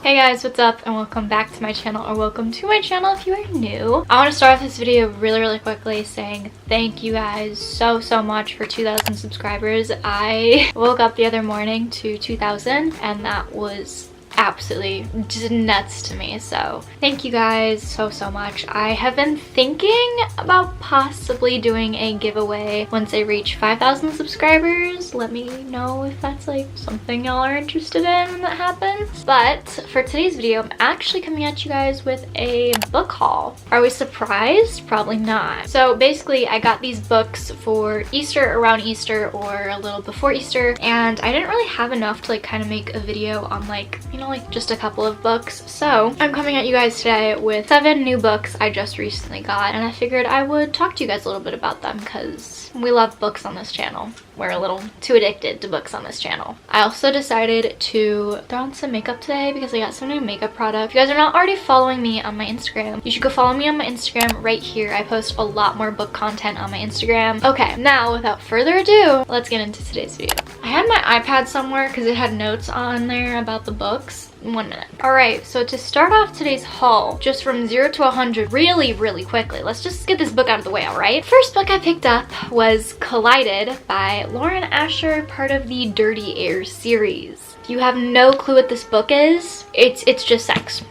Hey guys, what's up and welcome back to my channel, or welcome to my channel if you are new. I want to start off this video really quickly saying thank you guys so much for 2,000 subscribers. I woke up the other morning to 2,000 and that was absolutely just nuts to me, so thank you guys so much. I have been thinking about possibly doing a giveaway once I reach 5,000 subscribers. Let me know if that's like something y'all are interested in when that happens. But for today's video, I'm actually coming at you guys with a book haul. Are we surprised? Probably not. So basically I got these books for Easter, around Easter, or a little before Easter, and I didn't really have enough to like kind of make a video on like, you know, like just a couple of books. So I'm coming at you guys today with 7 new books I just recently got, and I figured I would talk to you guys a little bit about them because we love books on this channel. We're a little too addicted to books on this channel. I also decided to throw on some makeup today because I got some new makeup products. If you guys are not already following me on my Instagram, you should go follow me on my Instagram right here. I post a lot more book content on my Instagram. Okay, now without further ado, let's get into today's video. I had my iPad somewhere because it had notes on there about the books. 1 minute. Alright, so to start off today's haul, just from 0 to 100 really quickly, let's just get this book out of the way, alright? First book I picked up was Collided by Lauren Asher, part of the Dirty Air series. If you have no clue what this book is, it's just sex.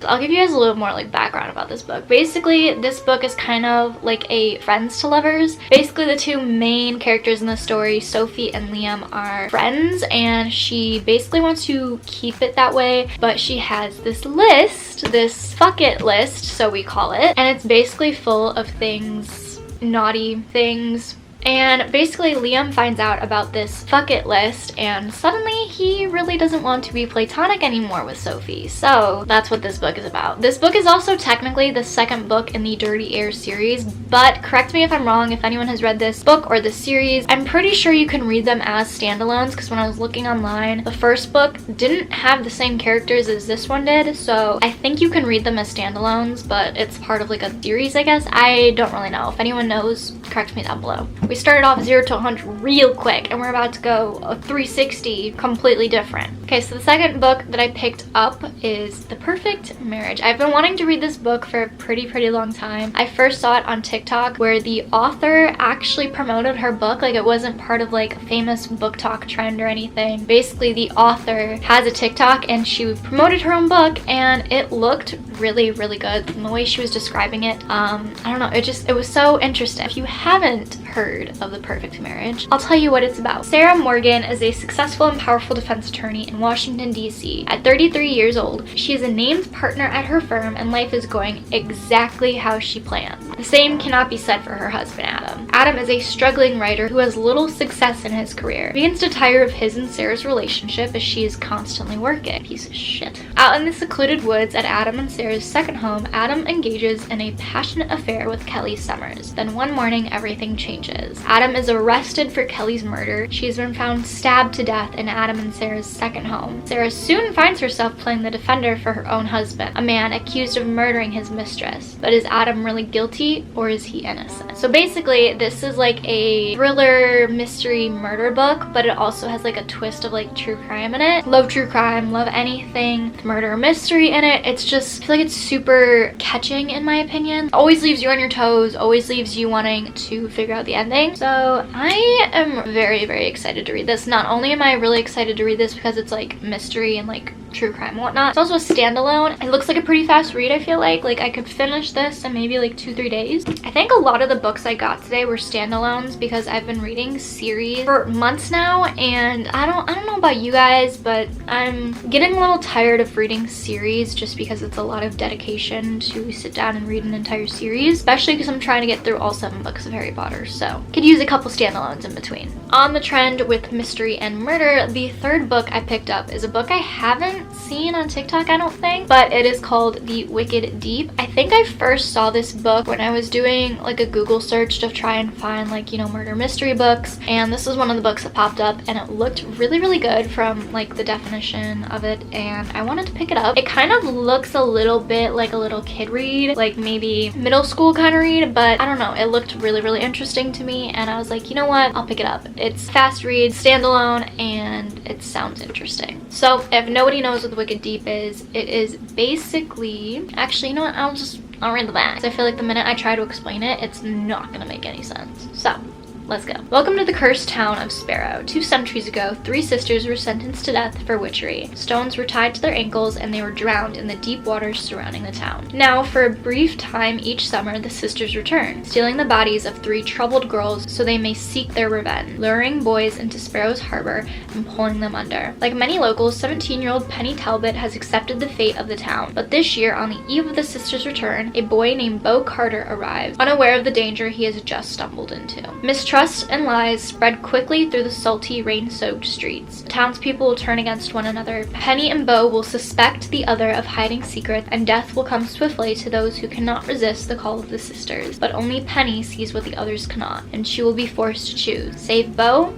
I'll give you guys a little more like background about this book. Basically, this book is kind of like a friends to lovers. Basically, the two main characters in the story, Sophie and Liam, are friends, and she basically wants to keep it that way, but she has this list, this fuck it list, so we call it, and it's basically full of things, naughty things. And basically Liam finds out about this fuck it list and suddenly he really doesn't want to be platonic anymore with Sophie. So that's what this book is about. This book is also technically the second book in the Dirty Air series, but correct me if I'm wrong if anyone has read this book or this series. I'm pretty sure you can read them as standalones because when I was looking online, the first book didn't have the same characters as this one did, so I think you can read them as standalones, but it's part of like a series, I guess. I don't really know. If anyone knows, correct me down below. We started off 0 to 100 real quick and we're about to go a 360 completely different. Okay, so the second book that I picked up is The Perfect Marriage. I've been wanting to read this book for a pretty long time. I first saw it on TikTok where the author actually promoted her book, like it wasn't part of like a famous book talk trend or anything. Basically the author has a TikTok and she promoted her own book and it looked really good. And the way she was describing it, I don't know, it was so interesting. If you haven't heard of The Perfect Marriage, I'll tell you what it's about. Sarah Morgan is a successful and powerful defense attorney in Washington, D.C. At 33 years old, she is a named partner at her firm and life is going exactly how she planned. The same cannot be said for her husband, Adam. Adam is a struggling writer who has little success in his career. He begins to tire of his and Sarah's relationship as she is constantly working. Piece of shit. Out in the secluded woods at Adam and Sarah's second home, Adam engages in a passionate affair with Kelly Summers. Then one morning, everything changes. Adam is arrested for Kelly's murder. She has been found stabbed to death in Adam and Sarah's second home. Sarah soon finds herself playing the defender for her own husband, a man accused of murdering his mistress. But is Adam really guilty or is he innocent? So basically, this is like a thriller mystery murder book, but it also has like a twist of like true crime in it. Love true crime, love anything with murder or mystery in it. It's just, I feel like it's super catching in my opinion. Always leaves you on your toes, always leaves you wanting to figure out the ending. So I am very excited to read this. Not only am I really excited to read this because it's like mystery and like true crime and whatnot, it's also a standalone. It looks like a pretty fast read, I feel like. Like I could finish this in maybe like 2-3 days. I think a lot of the books I got today were standalones because I've been reading series for months now and I don't know about you guys, but I'm getting a little tired of reading series just because it's a lot of dedication to sit down and read an entire series, especially because I'm trying to get through all 7 books of Harry Potter, so could use a couple standalones in between. On the trend with mystery and murder, the third book I picked up is a book I haven't seen on TikTok, I don't think, but it is called The Wicked Deep. I think I first saw this book when I was doing like a Google search to try and find like, you know, murder mystery books, and this was one of the books that popped up and it looked really good from like the definition of it and I wanted to pick it up. It kind of looks a little bit like a little kid read, like maybe middle school kind of read, but I don't know, it looked really interesting to me and I was like, you know what, I'll pick it up. It's fast read, standalone, and it sounds interesting. So if nobody knows what The Wicked Deep is. It is basically, actually, you know what, I'll read the back. So I feel like the minute I try to explain it, it's not gonna make any sense. So let's go. Welcome to the cursed town of Sparrow. 2 centuries ago, 3 sisters were sentenced to death for witchery. Stones were tied to their ankles and they were drowned in the deep waters surrounding the town. Now, for a brief time each summer, the sisters return, stealing the bodies of 3 troubled girls so they may seek their revenge, luring boys into Sparrow's harbor and pulling them under. Like many locals, 17-year-old Penny Talbot has accepted the fate of the town. But this year, on the eve of the sisters' return, a boy named Beau Carter arrives, unaware of the danger he has just stumbled into. Mistrust and lies spread quickly through the salty, rain-soaked streets. The townspeople will turn against one another. Penny and Beau will suspect the other of hiding secrets, and death will come swiftly to those who cannot resist the call of the sisters. But only Penny sees what the others cannot, and she will be forced to choose: save Beau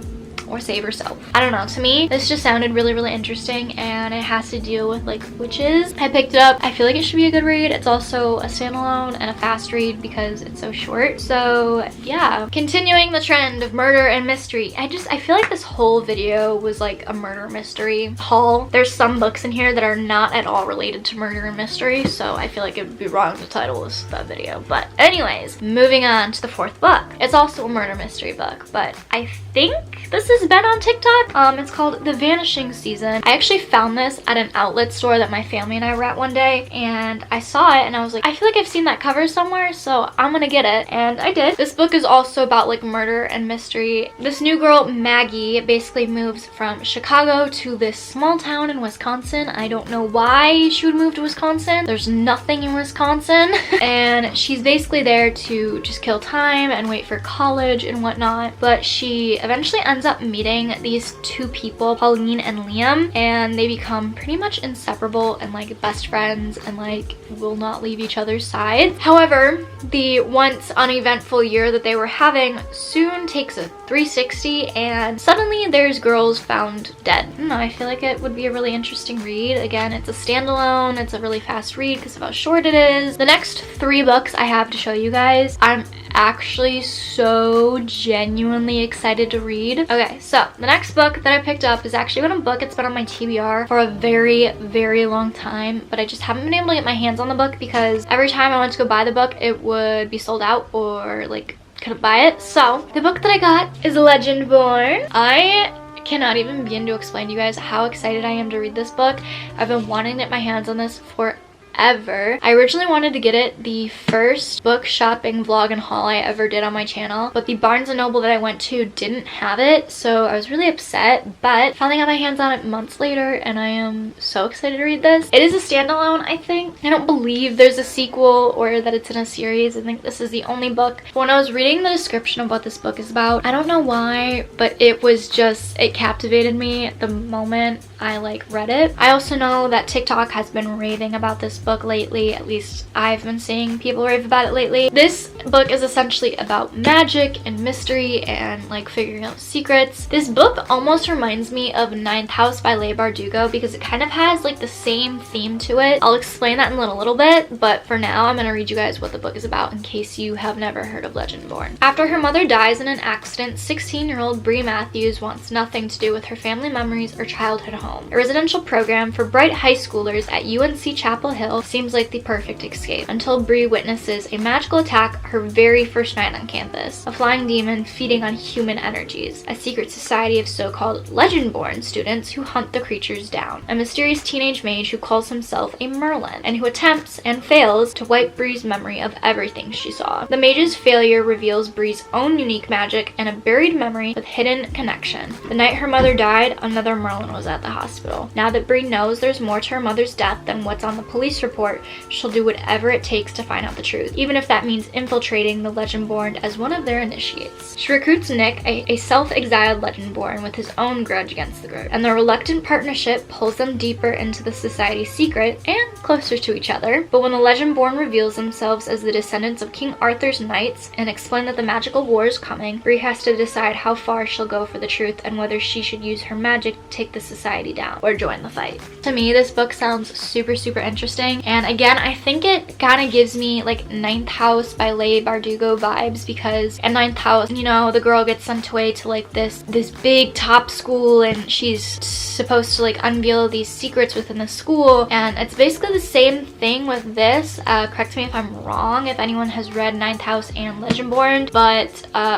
or save herself. I don't know, to me this just sounded really interesting, and it has to deal with like witches. I picked it up. I feel like it should be a good read. It's also a standalone and a fast read because it's so short. So yeah, continuing the trend of murder and mystery. I feel like this whole video was like a murder mystery haul. There's some books in here that are not at all related to murder and mystery, so I feel like it would be wrong to title this that video. But anyways, moving on to the 4th book. It's also a murder mystery book, but I think this has been on TikTok. It's called The Vanishing Season. I actually found this at an outlet store that my family and I were at one day, and I saw it and I was like, I feel like I've seen that cover somewhere, so I'm gonna get it, and I did. This book is also about like murder and mystery. This new girl, Maggie, basically moves from Chicago to this small town in Wisconsin. I don't know why she would move to Wisconsin. There's nothing in Wisconsin. And she's basically there to just kill time and wait for college and whatnot, but she eventually ends up meeting these 2 people, Pauline and Liam, and they become pretty much inseparable and like best friends and like will not leave each other's side. However, the once uneventful year that they were having soon takes a 360, and suddenly there's girls found dead. I don't know, I feel like it would be a really interesting read. Again, it's a standalone, it's a really fast read because of how short it is. The next 3 books I have to show you guys, I'm actually so genuinely excited to read. Okay, so the next book that I picked up is actually been a book. It's been on my TBR for a very long time, but I just haven't been able to get my hands on the book because every time I went to go buy the book, it would be sold out or like couldn't buy it. So the book that I got is Legendborn. I cannot even begin to explain to you guys how excited I am to read this book. I've been wanting to get my hands on this for ever. I originally wanted to get it the first book shopping vlog and haul I ever did on my channel, but the Barnes & Noble that I went to didn't have it, so I was really upset, but finally got my hands on it months later, and I am so excited to read this. It is a standalone, I think. I don't believe there's a sequel or that it's in a series. I think this is the only book. When I was reading the description of what this book is about, I don't know why, but it captivated me the moment I like read it. I also know that TikTok has been raving about this book lately. At least I've been seeing people rave about it lately. This book is essentially about magic and mystery and like figuring out secrets. This book almost reminds me of Ninth House by Leigh Bardugo because it kind of has like the same theme to it. I'll explain that in a little bit, but for now I'm gonna read you guys what the book is about in case you have never heard of Legendborn. After her mother dies in an accident, 16-year-old Bree Matthews wants nothing to do with her family memories or childhood home. A residential program for bright high schoolers at UNC Chapel Hill seems like the perfect escape until Bree witnesses a magical attack her very first night on campus. A flying demon feeding on human energies. A secret society of so-called Legendborn students who hunt the creatures down. A mysterious teenage mage who calls himself a Merlin and who attempts and fails to wipe Bree's memory of everything she saw. The mage's failure reveals Bree's own unique magic and a buried memory with hidden connection. The night her mother died, another Merlin was at the hospital. Now that Bree knows there's more to her mother's death than what's on the police report, she'll do whatever it takes to find out the truth, even if that means infiltrating the Legendborn as one of their initiates. She recruits Nick, a self-exiled Legendborn with his own grudge against the group, and their reluctant partnership pulls them deeper into the society's secret and closer to each other. But when the Legendborn reveals themselves as the descendants of King Arthur's knights and explain that the magical war is coming, Bree has to decide how far she'll go for the truth and whether she should use her magic to take the society down or join the fight. To me, this book sounds super interesting, and again, I think it kind of gives me like Ninth House by Leigh Leigh Bardugo vibes, because in ninth house, you know, the girl gets sent away to like this big top school, and she's supposed to like unveil these secrets within the school, and it's basically the same thing with this. Correct me if I'm wrong if anyone has read ninth house and Legendborn, but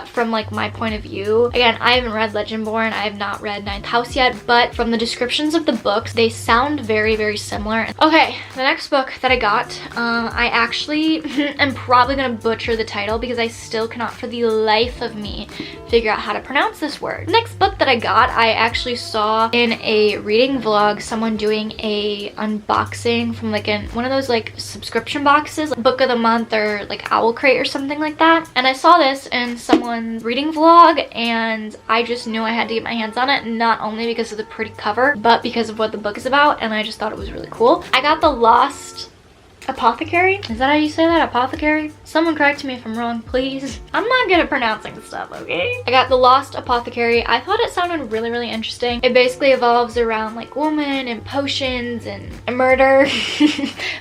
from like my point of view, again, I haven't read Legendborn, I have not read ninth house yet, but from the descriptions of the books, they sound very similar. Okay, the next book that I got, I actually am probably gonna butcher the title because I still cannot for the life of me figure out how to pronounce this word. Next book that I got, I actually saw in a reading vlog someone doing a unboxing from like one of those like subscription boxes, like book of the month or like Owl Crate or something like that, and I saw this in someone's reading vlog, and I just knew I had to get my hands on it, not only because of the pretty cover but because of what the book is about, and I just thought it was really cool. I got The Lost Apothecary? Is that how you say that? Apothecary? Someone correct me if I'm wrong, please. I'm not good at pronouncing stuff, okay? I got The Lost Apothecary. I thought it sounded really interesting. It basically evolves around like women and potions and murder,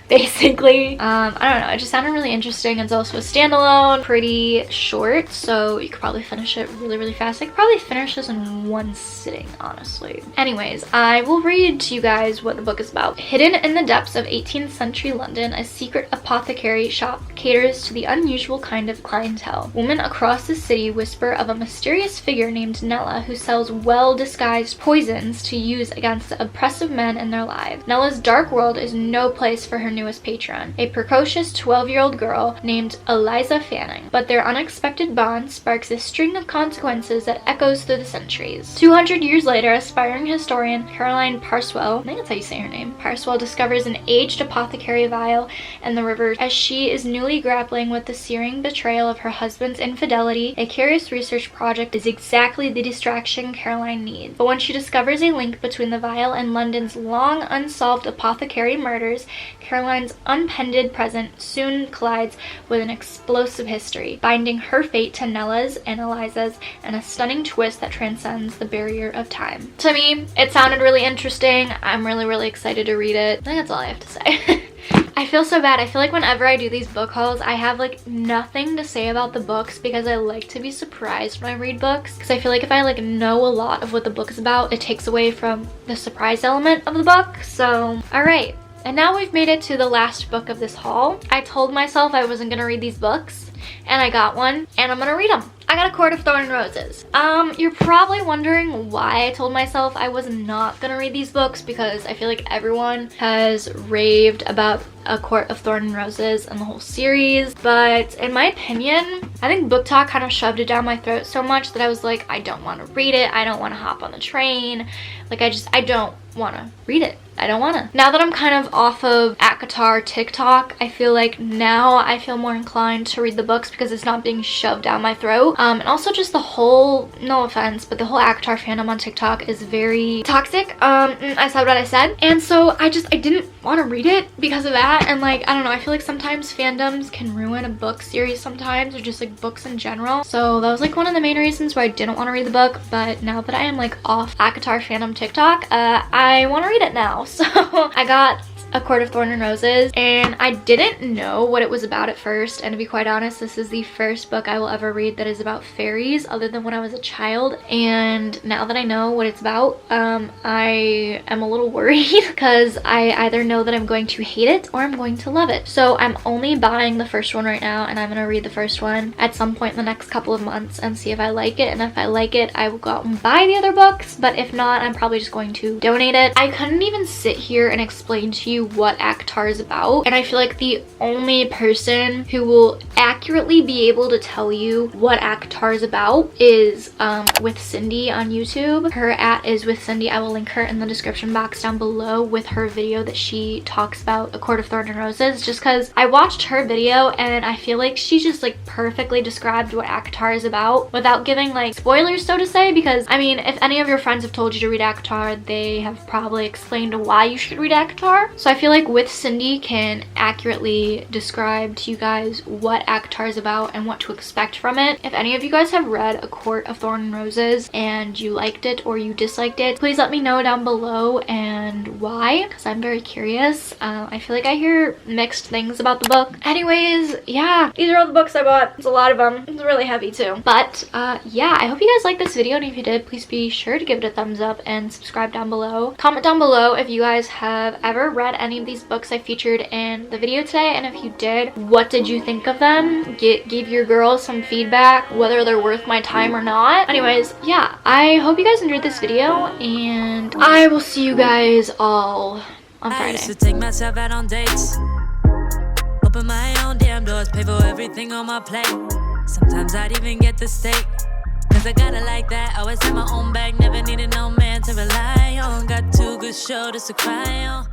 basically. I don't know, it just sounded really interesting. It's also a standalone, pretty short, so you could probably finish it really fast. I could probably finish this in one sitting, honestly. Anyways, I will read to you guys what the book is about. Hidden in the depths of 18th century London, a secret apothecary shop caters to the unusual kind of clientele. Women across the city whisper of a mysterious figure named Nella who sells well-disguised poisons to use against the oppressive men in their lives. Nella's dark world is no place for her newest patron, a precocious 12-year-old girl named Eliza Fanning. But their unexpected bond sparks a string of consequences that echoes through the centuries. 200 years later, aspiring historian Caroline Parswell, I think that's how you say her name, Parswell discovers an aged apothecary vial and the river. As she is newly grappling with the searing betrayal of her husband's infidelity, a curious research project is exactly the distraction Caroline needs. But when she discovers a link between the vial and London's long unsolved apothecary murders, Caroline's unpended present soon collides with an explosive history, binding her fate to Nella's and Eliza's in a stunning twist that transcends the barrier of time. To me, it sounded really interesting. I'm really excited to read it. I think that's all I have to say. I feel so bad. I feel like whenever I do these book hauls, I have like nothing to say about the books because I like to be surprised when I read books. Because I feel like if I like know a lot of what the book is about, it takes away from the surprise element of the book. So, alright. And now we've made it to the last book of this haul. I told myself I wasn't gonna read these books, and I got one, and I'm gonna read them. I got A Court of Thorn and Roses. You're probably wondering why I told myself I was not gonna read these books, because I feel like everyone has raved about A Court of Thorn and Roses and the whole series, but in my opinion, I think book talk kind of shoved it down my throat so much that I was like, I don't want to read it, I don't want to hop on the train, like I don't want to read it. I don't wanna. Now that I'm kind of off of ACOTAR TikTok, I feel like now I feel more inclined to read the books because it's not being shoved down my throat. And also just the whole, no offense, but the whole ACOTAR fandom on TikTok is very toxic. I said what I said. And so I didn't want to read it because of that. And like, I don't know, I feel like sometimes fandoms can ruin a book series sometimes, or just like books in general. So that was like one of the main reasons why I didn't want to read the book. But now that I am like off ACOTAR fandom TikTok, I want to read it now. So I got A Court of Thorn and Roses, and I didn't know what it was about at first, and to be quite honest, this is the first book I will ever read that is about fairies other than when I was a child. And now that I know what it's about, I am a little worried because I either know that I'm going to hate it or I'm going to love it. So I'm only buying the first one right now, and I'm gonna read the first one at some point in the next couple of months and see if I like it. And if I like it, I will go out and buy the other books, but if not, I'm probably just going to donate it. I couldn't even sit here and explain to you what ACOTAR is about, and I feel like the only person who will accurately be able to tell you what ACOTAR is about is with Cindy on YouTube. Her is with Cindy. I will link her in the description box down below with her video that she talks about A Court of Thorn and Roses, just because I watched her video and I feel like she just like perfectly described what ACOTAR is about without giving like spoilers, so to say, because I mean, if any of your friends have told you to read ACOTAR, they have probably explained why you should read ACOTAR. So I feel like With Cindy can accurately describe to you guys what ACOTAR is about and what to expect from it. If any of you guys have read A Court of Thorn and Roses and you liked it or you disliked it, please let me know down below and why, because I'm very curious. I feel like I hear mixed things about the book. Anyways, yeah, these are all the books I bought. It's a lot of them. It's really heavy too. But yeah, I hope you guys liked this video, and if you did, please be sure to give it a thumbs up and subscribe down below. Comment down below if you guys have ever read any of these books I featured in the video today, and if you did, what did you think of them? Give your girls some feedback, whether they're worth my time or not. Anyways, yeah, I hope you guys enjoyed this video, and I will see you guys all on Friday. I used to take myself out on dates, open my own damn doors, pay for everything on my plate. Sometimes I'd even get the steak, cause I got it like that. Always had my own bag, never needed no man to rely on. Got two good shoulders to cry on.